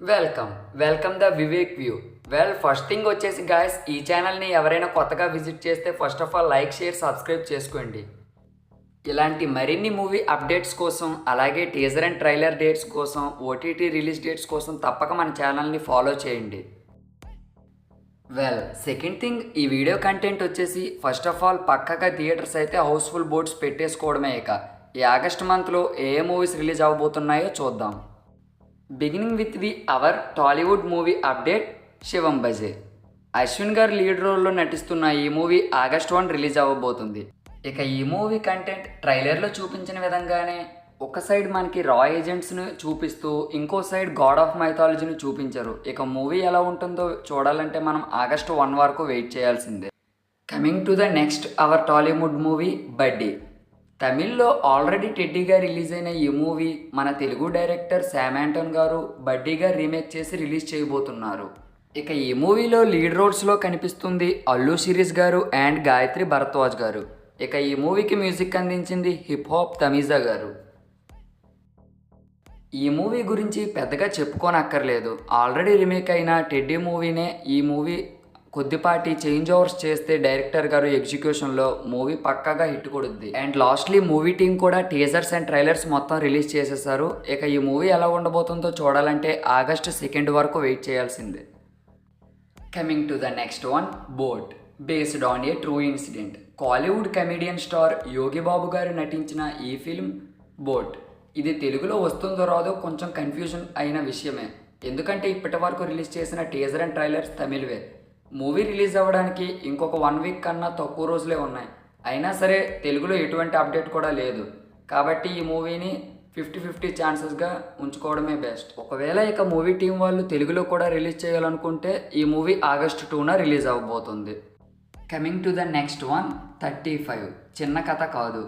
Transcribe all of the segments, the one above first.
Welcome the Vivek view. First thing వచ్చేసి guys, ఈ ఛానల్ని ఎవరైనా కొత్తగా విజిట్ చేస్తే first of all like, share, subscribe చేసుకోండి. ఇలాంటి మరిన్ని మూవీ అప్డేట్స్ కోసం, అలాగే టీజర్ అండ్ ట్రైలర్ డేట్స్ కోసం, ఓటీటీ రిలీజ్ డేట్స్ కోసం తప్పక మన ఛానల్ని ఫాలో చేయండి. సెకండ్ థింగ్, ఈ వీడియో కంటెంట్ వచ్చేసి ఫస్ట్ ఆఫ్ ఆల్ పక్కగా థియేటర్స్ అయితే హౌస్ఫుల్ బోర్డ్స్ పెట్టేసుకోవడమే. ఈ ఆగస్ట్ మంత్లో ఏ మూవీస్ రిలీజ్ అవబోతున్నాయో చూద్దాం. Beginning with our Tollywood movie update, శివం బజే. అశ్విన్ గారు లీడ్ రోల్లో నటిస్తున్న ఈ మూవీ ఆగస్ట్ 1 రిలీజ్ అవ్వబోతుంది. ఈ మూవీ కంటెంట్ ట్రైలర్లో చూపించిన విధంగానే ఒక సైడ్ మనకి రా ఏజెంట్స్ను చూపిస్తూ ఇంకో సైడ్ గాడ్ ఆఫ్ మైథాలజీని చూపించారు. మూవీ ఎలా ఉంటుందో చూడాలంటే మనం ఆగస్ట్ 1 వరకు వెయిట్ చేయాల్సిందే. Coming to the next our Tollywood movie, buddy. తమిళ్లో ఆల్రెడీ టెడ్డీగా రిలీజ్ అయిన ఈ మూవీ మన తెలుగు డైరెక్టర్ శామ్ యాంటన్ గారు బడ్డీగా రీమేక్ చేసి రిలీజ్ చేయబోతున్నారు. ఈ మూవీలో లీడ్ రోల్స్లో కనిపిస్తుంది అల్లు శిరీష్ గారు అండ్ గాయత్రి భరద్వాజ్ గారు. ఈ మూవీకి మ్యూజిక్ అందించింది హిప్ హాప్ తమీజా గారు. ఈ మూవీ గురించి పెద్దగా చెప్పుకోనక్కర్లేదు. ఆల్రెడీ రీమేక్ అయిన టెడ్డీ మూవీనే ఈ మూవీ కొద్దిపాటి చేంజ్ ఓవర్స్ చేస్తే డైరెక్టర్ గారు ఎగ్జిక్యూషన్లో మూవీ పక్కాగా హిట్ కొడుద్ది. అండ్ లాస్ట్లీ మూవీ టీం కూడా టీజర్స్ అండ్ ట్రైలర్స్ మొత్తం రిలీజ్ చేసేసారు. ఈ మూవీ ఎలా ఉండబోతుందో చూడాలంటే ఆగస్ట్ 2 వరకు వెయిట్ చేయాల్సిందే. Coming to the next one, boat. Based on a true incident. Kollywood comedian star Yogi Babu గారు నటించిన ఈ ఫిల్మ్ బోట్. ఇది తెలుగులో వస్తుందో రాదో కొంచెం కన్ఫ్యూజన్ అయిన విషయమే. ఎందుకంటే ఇప్పటి వరకు రిలీజ్ చేసిన టీజర్ అండ్ ట్రైలర్స్ తమిళ్వే. మూవీ రిలీజ్ అవ్వడానికి ఇంకొక 1 వీక్ కన్నా తక్కువ రోజులే ఉన్నాయి. అయినా సరే తెలుగులో ఎటువంటి అప్డేట్ కూడా లేదు. కాబట్టి ఈ మూవీని 50-50 ఛాన్సెస్గా ఉంచుకోవడమే బెస్ట్. ఒకవేళ మూవీ టీం వాళ్ళు తెలుగులో కూడా రిలీజ్ చేయాలనుకుంటే ఈ మూవీ ఆగస్ట్ 2న రిలీజ్ అవ్వబోతుంది. Coming to the next one, 35. చిన్న కథ కాదు.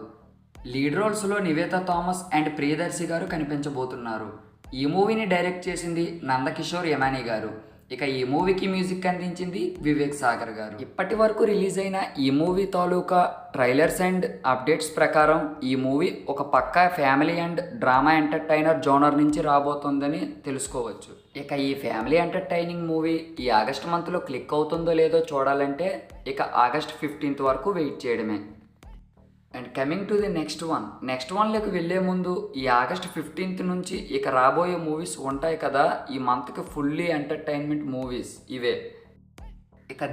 లీడ్ రోల్స్లో నివేతా థామస్ అండ్ ప్రియదర్శి గారు కనిపించబోతున్నారు. ఈ మూవీని డైరెక్ట్ చేసింది నందకిషోర్ యమాని గారు. ఈ మూవీకి మ్యూజిక్ అందించింది వివేక్ సాగర్ గారు. ఇప్పటి వరకు రిలీజ్ అయిన ఈ మూవీ తాలూకా ట్రైలర్స్ అండ్ అప్డేట్స్ ప్రకారం ఈ మూవీ ఒక పక్కా family and drama entertainer genre నుంచి రాబోతుందని తెలుసుకోవచ్చు. ఈ ఫ్యామిలీ ఎంటర్టైనింగ్ మూవీ ఈ ఆగస్ట్ మంత్లో క్లిక్ అవుతుందో లేదో చూడాలంటే ఆగస్ట్ 15 వరకు వెయిట్ చేయడమే. And coming to the next వన్లోకి వెళ్ళే ముందు ఈ ఆగస్ట్ 15 నుంచి రాబోయే మూవీస్ ఉంటాయి కదా, ఈ మంత్కి ఫుల్లీ ఎంటర్టైన్మెంట్ మూవీస్ ఇవే.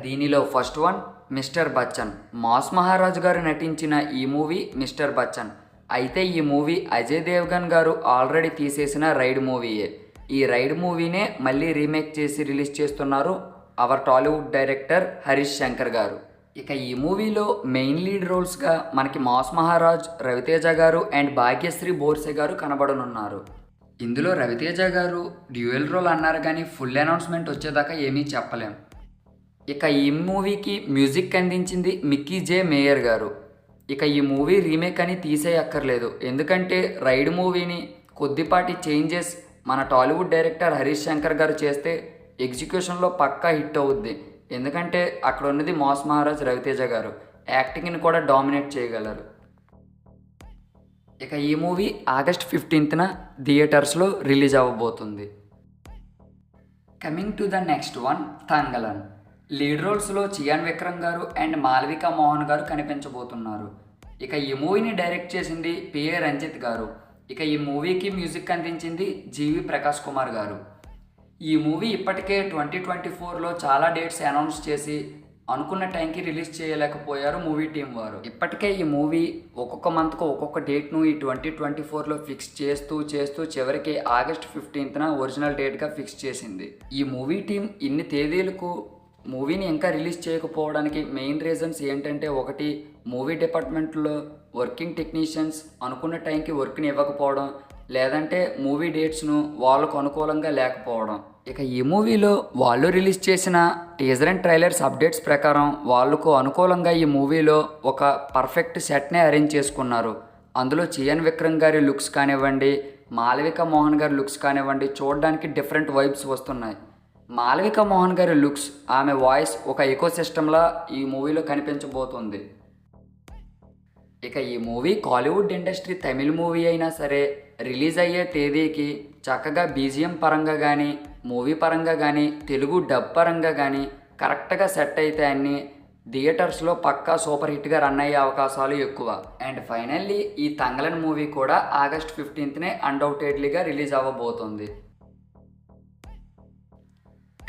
దీనిలో first one, mister Bachchan. Mass Maharaj గారు నటించిన ఈ మూవీ మిస్టర్ బచ్చన్. అయితే ఈ మూవీ అజయ్ దేవ్గన్ గారు ఆల్రెడీ తీసేసిన రైడ్ మూవీయే. ఈ రైడ్ మూవీనే మళ్ళీ రీమేక్ చేసి రిలీజ్ చేస్తున్నారు అవర్ టాలీవుడ్ డైరెక్టర్ హరీష్ శంకర్ గారు. ఈ మూవీలో మెయిన్ లీడ్ రోల్స్గా మనకి మాస్ మహారాజ్, రవితేజ గారు అండ్ భాగ్యశ్రీ బోర్సే గారు కనబడనున్నారు. ఇందులో రవితేజ గారు డ్యూయల్ రోల్ అన్నారు కానీ ఫుల్ అనౌన్స్మెంట్ వచ్చేదాకా ఏమీ చెప్పలేం. ఈ మూవీకి మ్యూజిక్ అందించింది మిక్కీ జే మేయర్ గారు. ఈ మూవీ రీమేక్ అని తీసేయక్కర్లేదు. ఎందుకంటే రైడ్ మూవీని కొద్దిపాటి చేంజెస్ మన టాలీవుడ్ డైరెక్టర్ హరీష్ శంకర్ గారు చేస్తే ఎగ్జిక్యూషన్లో పక్కా హిట్ అవుద్ది. ఎందుకంటే అక్కడ ఉన్నది మాస్ మహారాజ్, రవితేజ గారు. యాక్టింగ్ని కూడా డామినేట్ చేయగలరు. ఈ మూవీ ఆగస్ట్ 15న థియేటర్స్లో రిలీజ్ అవ్వబోతుంది. Coming to the next one, Thangalaan. Lead రోల్స్లో చియాన్ విక్రమ్ గారు అండ్ మాలవిక మోహన్ గారు కనిపించబోతున్నారు. ఈ మూవీని డైరెక్ట్ చేసింది పిఏ రంజిత్ గారు. ఈ మూవీకి మ్యూజిక్ అందించింది జీవి ప్రకాష్ కుమార్ గారు. ఈ మూవీ ఇప్పటికే 2024లో చాలా డేట్స్ అనౌన్స్ చేసి అనుకున్న టైంకి రిలీజ్ చేయలేకపోయారు మూవీ టీం వారు. ఇప్పటికే ఈ మూవీ ఒక్కొక్క మంత్కు ఒక్కొక్క డేట్ను ఈ 2024లో ఫిక్స్ చేస్తూ చివరికి ఆగస్ట్ 15న ఒరిజినల్ డేట్గా ఫిక్స్ చేసింది. ఈ మూవీ టీం ఇన్ని తేదీలకు మూవీని ఇంకా రిలీజ్ చేయకపోవడానికి మెయిన్ రీజన్స్ ఏంటంటే, ఒకటి మూవీ డిపార్ట్మెంట్లో వర్కింగ్ టెక్నీషియన్స్ అనుకున్న టైంకి వర్క్ని ఇవ్వకపోవడం, లేదంటే మూవీ డేట్స్ను వాళ్ళకు అనుకూలంగా లేకపోవడం. ఈ మూవీలో వాళ్ళు రిలీజ్ చేసిన టీజర్ అండ్ ట్రైలర్స్ అప్డేట్స్ ప్రకారం వాళ్ళకు అనుకూలంగా ఈ మూవీలో ఒక పర్ఫెక్ట్ సెట్నే అరేంజ్ చేసుకున్నారు. అందులో చియాన్ విక్రమ్ గారి లుక్స్ కానివ్వండి, మాలవిక మోహన్ గారి లుక్స్ కానివ్వండి, చూడడానికి డిఫరెంట్ వైబ్స్ వస్తున్నాయి. మాలవిక మోహన్ గారి లుక్స్, ఆమె వాయిస్ ఒక ఎకో సిస్టంలా ఈ మూవీలో కనిపించబోతుంది. ఈ movie Kollywood industry Tamil movie అయినా సరే రిలీజ్ అయ్యే తేదీకి చక్కగా బీజిఎం పరంగా కానీ మూవీ పరంగా కానీ తెలుగు డబ్ పరంగా కానీ కరెక్ట్గా సెట్ అయితే అన్ని థియేటర్స్లో పక్కా సూపర్ హిట్గా రన్ అయ్యే అవకాశాలు ఎక్కువ. అండ్ ఫైనల్లీ ఈ తంగలన్ మూవీ కూడా ఆగస్ట్ 15నే అన్డౌటెడ్లీగా రిలీజ్ అవ్వబోతుంది.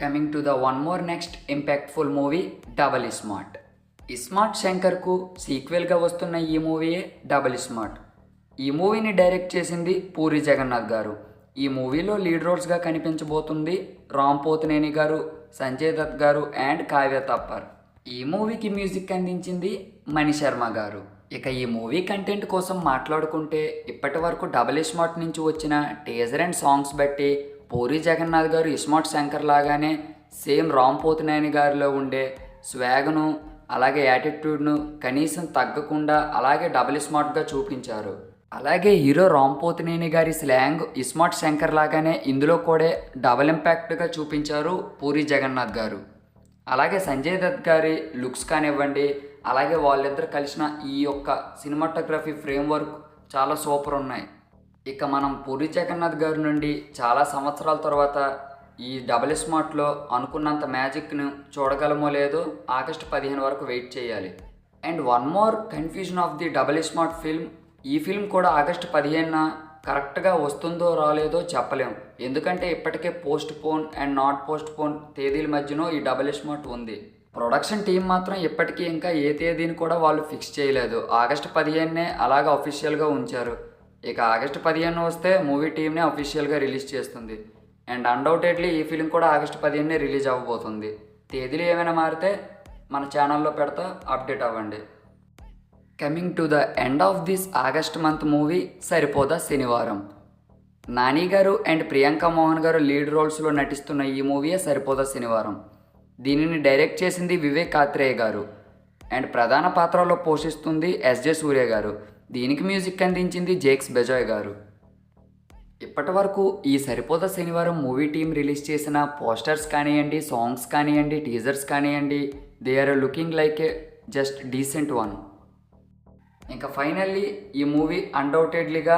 Coming to the one more next impactful movie double smart. ISmart శంకర్కు సీక్వెల్గా వస్తున్న ఈ మూవీయే డబల్ స్మార్ట్. ఈ మూవీని డైరెక్ట్ చేసింది పూరి జగన్నాథ్ గారు. ఈ మూవీలో లీడ్ రోల్స్గా కనిపించబోతుంది రామ్ పోతినేని గారు, సంజయ్ దత్ గారు అండ్ కావ్య తప్పర్. ఈ మూవీకి మ్యూజిక్ అందించింది మణి శర్మ గారు. ఇక ఈ మూవీ కంటెంట్ కోసం మాట్లాడుకుంటే ఇప్పటి వరకు డబల్ స్మార్ట్ నుంచి వచ్చిన టీజర్ అండ్ సాంగ్స్ బట్టి పూరి జగన్నాథ్ గారు ఇస్మార్ట్ శంకర్ లాగానే సేమ్ రామ్ పోతినేని గారిలో ఉండే స్వాగ్ను అలాగే యాటిట్యూడ్ను కనీసం తగ్గకుండా అలాగే డబల్ స్మార్ట్గా చూపించారు. అలాగే హీరో రామ్ పోతినేని గారి స్లాంగ్ ఇస్మార్ట్ శంకర్ లాగానే ఇందులో కూడా డబల్ ఇంపాక్ట్గా చూపించారు పూరి జగన్నాథ్ గారు. అలాగే సంజయ్ దత్ గారి లుక్స్ కానివ్వండి, అలాగే వాళ్ళిద్దరు కలిసిన ఈ యొక్క సినిమాటోగ్రఫీ ఫ్రేమ్వర్క్ చాలా సూపర్ ఉన్నాయి. ఇక మనం పూరి జగన్నాథ్ గారి నుండి చాలా సంవత్సరాల తర్వాత ఈ డబల్ స్మార్ట్లో అనుకున్నంత మ్యాజిక్ను చూడగలమో లేదో ఆగస్టు 15 వరకు వెయిట్ చేయాలి. And one more confusion of the double smart film, ఈ ఫిల్మ్ కూడా ఆగస్టు 15న కరెక్ట్గా వస్తుందో రాలేదో చెప్పలేం. ఎందుకంటే ఇప్పటికే post phone and not post phone తేదీల మధ్యలో ఈ డబల్ స్మార్ట్ ఉంది. ప్రొడక్షన్ టీం మాత్రం ఇప్పటికీ ఇంకా ఏ తేదీని కూడా వాళ్ళు ఫిక్స్ చేయలేదు. ఆగస్టు 15నే అలాగా అఫీషియల్గా ఉంచారు. ఇక ఆగస్టు 15 వస్తే మూవీ టీంనే అఫీషియల్గా రిలీజ్ చేస్తుంది. అండ్ అన్డౌటెడ్లీ ఈ ఫిల్మ్ కూడా ఆగస్టు 15నే రిలీజ్ అవ్వబోతుంది. తేదీలు ఏమైనా మారితే మన ఛానల్లో పెడతా, అప్డేట్ అవ్వండి. Coming to the end of this August month movie Saripodhaa Sanivaaram. Nani గారు అండ్ ప్రియాంక మోహన్ గారు లీడ్ రోల్స్లో నటిస్తున్న ఈ మూవీయే సరిపోదా శనివారం. దీనిని డైరెక్ట్ చేసింది వివేక్ ఆత్రేయ గారు అండ్ ప్రధాన పాత్రలో పోషిస్తుంది ఎస్జే సూర్య గారు. దీనికి మ్యూజిక్ అందించింది జేక్స్ బెజాయ్ గారు. ఇప్పటి వరకు ఈ Saripodhaa Sanivaaram movie team release చేసిన పోస్టర్స్ కానివ్వండి, సాంగ్స్ కానివ్వండి, టీజర్స్ కానివ్వండి, they are looking like a just decent one. ఇంకా ఫైనల్లీ ఈ మూవీ అన్డౌటెడ్లీగా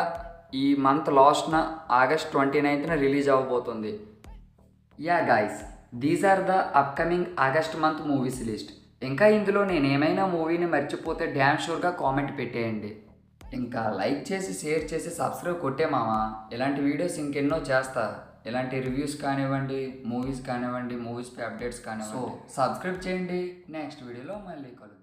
ఈ మంత్ లాస్ట్న ఆగస్ట్ 29న రిలీజ్ అవ్వబోతుంది. Yeah guys, these are the upcoming August month movies list. ఇంకా ఇందులో నేను ఏమైనా మూవీని మర్చిపోతే డ్యామ్ షూర్గా కామెంట్ పెట్టేయండి. ఇంకా లైక్ చేసి షేర్ చేసి సబ్స్క్రైబ్ కొట్టే మామా. ఇలాంటి వీడియోస్ ఇంకెన్నో చేస్తా. ఇలాంటి రివ్యూస్ కానివ్వండి, మూవీస్ కానివ్వండి, మూవీస్పై అప్డేట్స్ కానివ్వండి. సో సబ్స్క్రైబ్ చేయండి. నెక్స్ట్ వీడియోలో మళ్ళీ కలుద్దాం.